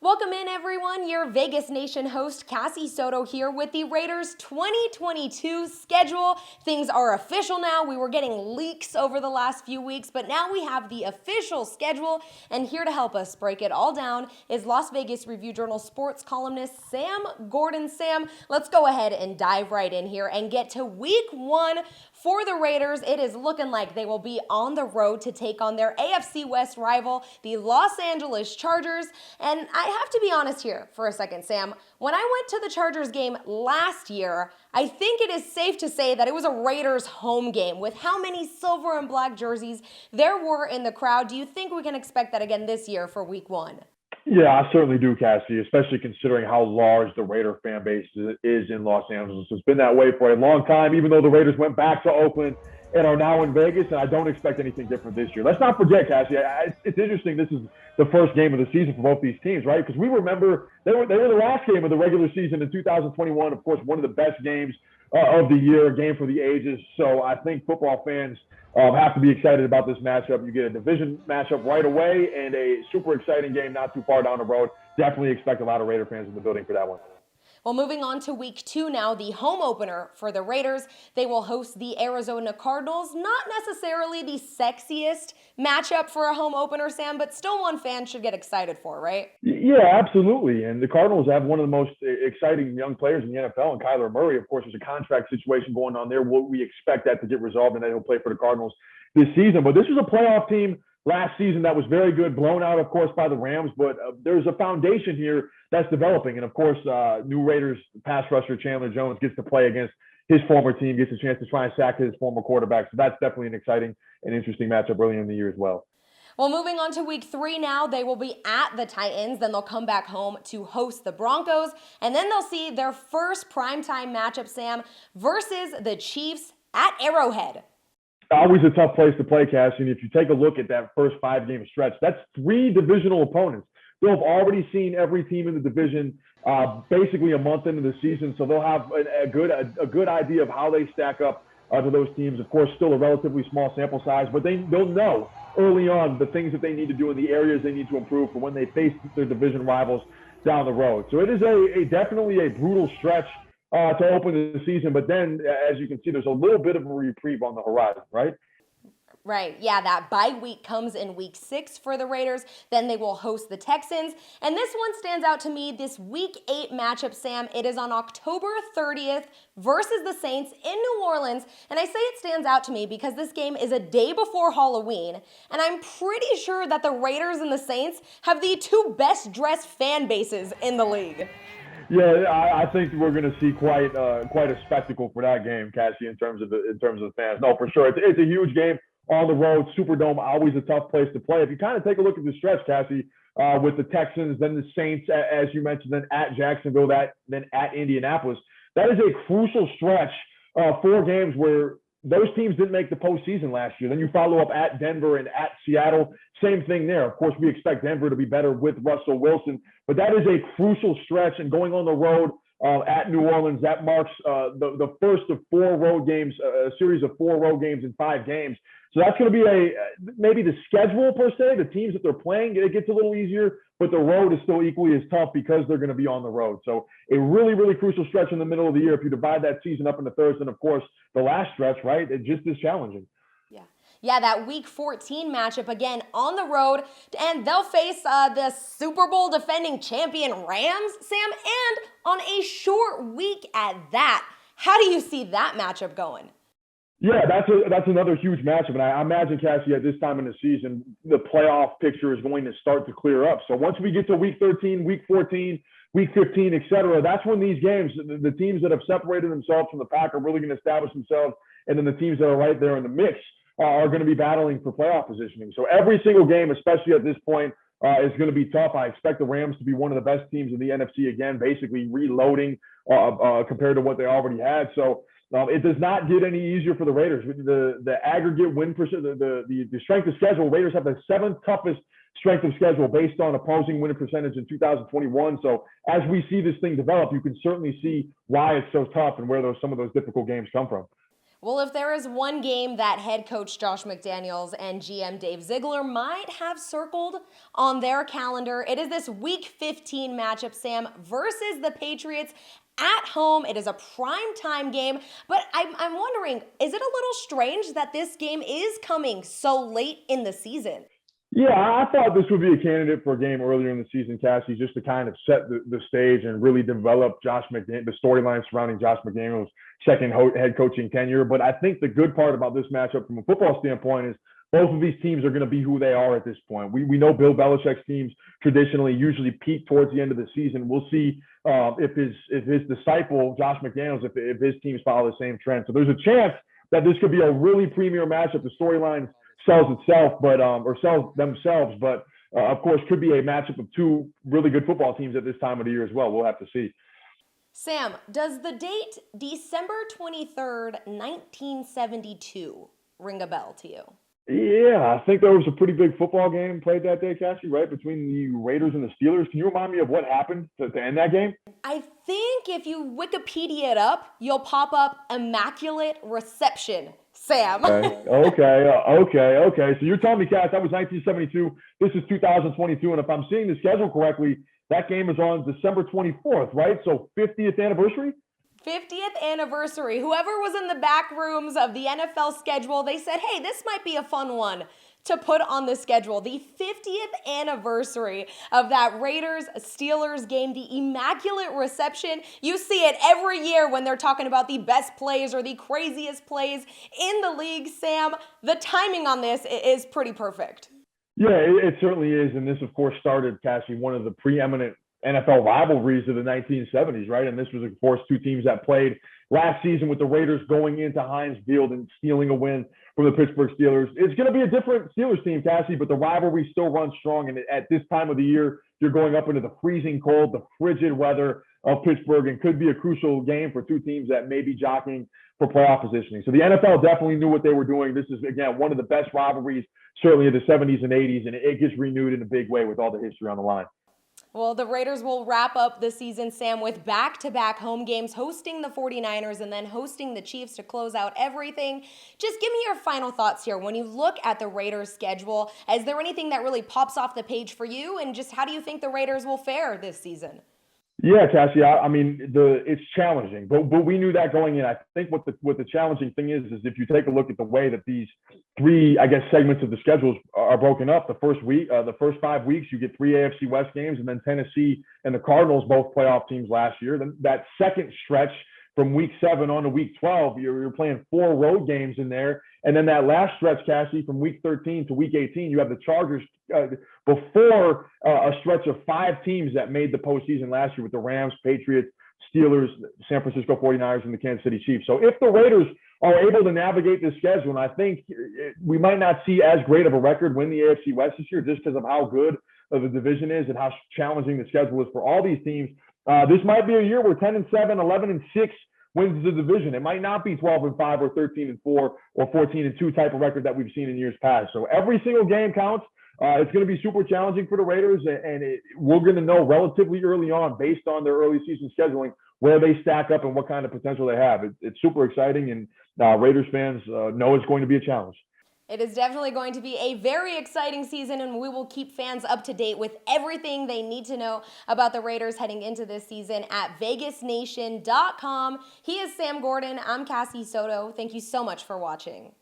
Welcome in, everyone. Your Vegas Nation host, Cassie Soto, here with the Raiders 2022 schedule. Things are official now. We were getting leaks over the last few weeks, but now we have the official schedule. And here to help us break it all down is Las Vegas Review-Journal sports columnist Sam Gordon. Sam, let's go ahead and dive right in here and get to week one for the Raiders. It is looking like they will be on the road to take on their AFC West rival, the Los Angeles Chargers. And I have to be honest here for a second, Sam. When I went to the Chargers game last year, I think it is safe to say that it was a Raiders home game with how many silver and black jerseys there were in the crowd. Do you think we can expect that again this year for week one? Yeah, I certainly do, Cassie, especially considering how large the Raider fan base is in Los Angeles. It's been that way for a long time, even though the Raiders went back to Oakland and are now in Vegas, and I don't expect anything different this year. Let's not forget, Cassie, it's interesting this is the first game of the season for both these teams, right? Because we remember they were the last game of the regular season in 2021, of course, one of the best games of the year, a game for the ages. So I think football fans have to be excited about this matchup. You get a division matchup right away and a super exciting game not too far down the road. Definitely expect a lot of Raider fans in the building for that one. Well, moving on to week two now, the home opener for the Raiders. They will host the Arizona Cardinals. Not necessarily the sexiest matchup for a home opener, Sam, but still one fan should get excited for, right? Yeah, absolutely. And the Cardinals have one of the most exciting young players in the NFL, and Kyler Murray. Of course, there's a contract situation going on there. We expect that to get resolved, and then he'll play for the Cardinals this season. But this was a playoff team last season that was very good, blown out, of course, by the Rams. But there's a foundation here that's developing. And, of course, new Raiders pass rusher Chandler Jones gets to play against his former team, gets a chance to try and sack his former quarterback. So that's definitely an exciting and interesting matchup early in the year as well. Well, moving on to week three now, they will be at the Titans. Then they'll come back home to host the Broncos. And then they'll see their first primetime matchup, Sam, versus the Chiefs at Arrowhead. Always a tough place to play, Cassie. And if you take a look at that first 5-game stretch, that's 3 divisional opponents. They'll have already seen every team in the division basically a month into the season, so they'll have a good idea of how they stack up to those teams. Of course, still a relatively small sample size, but they'll know early on the things that they need to do in the areas they need to improve for when they face their division rivals down the road. So it is definitely a brutal stretch to open the season, but then, as you can see, there's a little bit of a reprieve on the horizon, right? Right, yeah, that bye week comes in week 6 for the Raiders. Then they will host the Texans. And this one stands out to me, this week 8 matchup, Sam. It is on October 30th versus the Saints in New Orleans. And I say it stands out to me because this game is a day before Halloween. And I'm pretty sure that the Raiders and the Saints have the 2 best dressed fan bases in the league. Yeah, I think we're going to see quite a spectacle for that game, Cassie, in terms of the fans. No, for sure, it's a huge game on the road. Superdome, always a tough place to play. If you kind of take a look at the stretch, Cassie, with the Texans, then the Saints, as you mentioned, then at Jacksonville, then at Indianapolis, that is a crucial stretch. 4 games where those teams didn't make the postseason last year. Then you follow up at Denver and at Seattle. Same thing there. Of course, we expect Denver to be better with Russell Wilson, but that is a crucial stretch. And going on the road at New Orleans, that marks the first of 4 road games, a series of 4 road games in 5 games. So that's going to be maybe the schedule per se, the teams that they're playing, it gets a little easier, but the road is still equally as tough because they're going to be on the road. So a really, really crucial stretch in the middle of the year. If you divide that season up into thirds, and of course the last stretch, right, it just is challenging. Yeah, that week 14 matchup again on the road, and they'll face the Super Bowl defending champion Rams, Sam, and on a short week at that. How do you see that matchup going? Yeah, that's another huge matchup. And I imagine, Cassie, at this time in the season, the playoff picture is going to start to clear up. So once we get to week 13, week 14, week 15, et cetera, that's when these games, the teams that have separated themselves from the pack are really going to establish themselves. And then the teams that are right there in the mix are going to be battling for playoff positioning. So every single game, especially at this point, is going to be tough. I expect the Rams to be one of the best teams in the NFC again, basically reloading compared to what they already had. So it does not get any easier for the Raiders. The aggregate win percent, the strength of schedule, Raiders have the 7th toughest strength of schedule based on opposing winning percentage in 2021. So as we see this thing develop, you can certainly see why it's so tough and where some of those difficult games come from. Well, if there is one game that head coach Josh McDaniels and GM Dave Ziegler might have circled on their calendar, it is this Week 15 matchup, Sam, versus the Patriots at home. It is a primetime game, but I'm wondering, is it a little strange that this game is coming so late in the season? Yeah, I thought this would be a candidate for a game earlier in the season, Cassie, just to kind of set the stage and really develop the storyline surrounding Josh McDaniels' second head coaching tenure. But I think the good part about this matchup from a football standpoint is both of these teams are going to be who they are at this point. We know Bill Belichick's teams traditionally usually peak towards the end of the season. We'll see if his disciple, Josh McDaniels, if his teams follow the same trend. So there's a chance that this could be a really premier matchup. The storylines sells itself, or sells themselves, but of course could be a matchup of two really good football teams at this time of the year as well. We'll have to see. Sam, does the date December 23rd, 1972 ring a bell to you? Yeah, I think there was a pretty big football game played that day, Cassie, right, between the Raiders and the Steelers. Can you remind me of what happened to end that game? I think if you Wikipedia it up, you'll pop up Immaculate Reception, Sam. Okay. So you're telling me, Cass, that was 1972. This is 2022, and if I'm seeing the schedule correctly, that game is on December 24th, right? So 50th anniversary? 50th anniversary. Whoever was in the back rooms of the NFL schedule, they said, hey, this might be a fun one to put on the schedule. The 50th anniversary of that Raiders-Steelers game, the Immaculate Reception. You see it every year when they're talking about the best plays or the craziest plays in the league, Sam. The timing on this is pretty perfect. Yeah, it certainly is. And this, of course, started, Cassie, one of the preeminent NFL rivalries of the 1970s, right? And this was, of course, two teams that played last season with the Raiders going into Heinz Field and stealing a win from the Pittsburgh Steelers. It's going to be a different Steelers team, Cassie, but the rivalry still runs strong. And at this time of the year, you're going up into the freezing cold, the frigid weather of Pittsburgh, and could be a crucial game for two teams that may be jockeying for playoff positioning. So the NFL definitely knew what they were doing. This is, again, one of the best rivalries, certainly of the 70s and 80s, and it gets renewed in a big way with all the history on the line. Well, the Raiders will wrap up the season, Sam, with back-to-back home games, hosting the 49ers and then hosting the Chiefs to close out everything. Just give me your final thoughts here. When you look at the Raiders' schedule, is there anything that really pops off the page for you? And just how do you think the Raiders will fare this season? Yeah, Cassie. I mean, it's challenging, but we knew that going in. I think what the challenging thing is if you take a look at the way that these three, I guess, segments of the schedules are broken up. The first 5 weeks, you get three AFC West games, and then Tennessee and the Cardinals, both playoff teams last year. Then that second stretch from week 7 on to week 12, you're playing 4 road games in there. And then that last stretch, Cassie, from week 13 to week 18, you have the Chargers before a stretch of 5 teams that made the postseason last year with the Rams, Patriots, Steelers, San Francisco 49ers, and the Kansas City Chiefs. So if the Raiders are able to navigate this schedule, and I think we might not see as great of a record win the AFC West this year just because of how good of the division is and how challenging the schedule is for all these teams. This might be a year where 10-7, 11-6 wins the division. It might not be 12-5 or 13-4 or 14-2 type of record that we've seen in years past. So every single game counts. It's going to be super challenging for the Raiders, and we're going to know relatively early on, based on their early season scheduling, where they stack up and what kind of potential they have. It's super exciting, and Raiders fans know it's going to be a challenge. It is definitely going to be a very exciting season, and we will keep fans up to date with everything they need to know about the Raiders heading into this season at vegasnation.com. He is Sam Gordon. I'm Cassie Soto. Thank you so much for watching.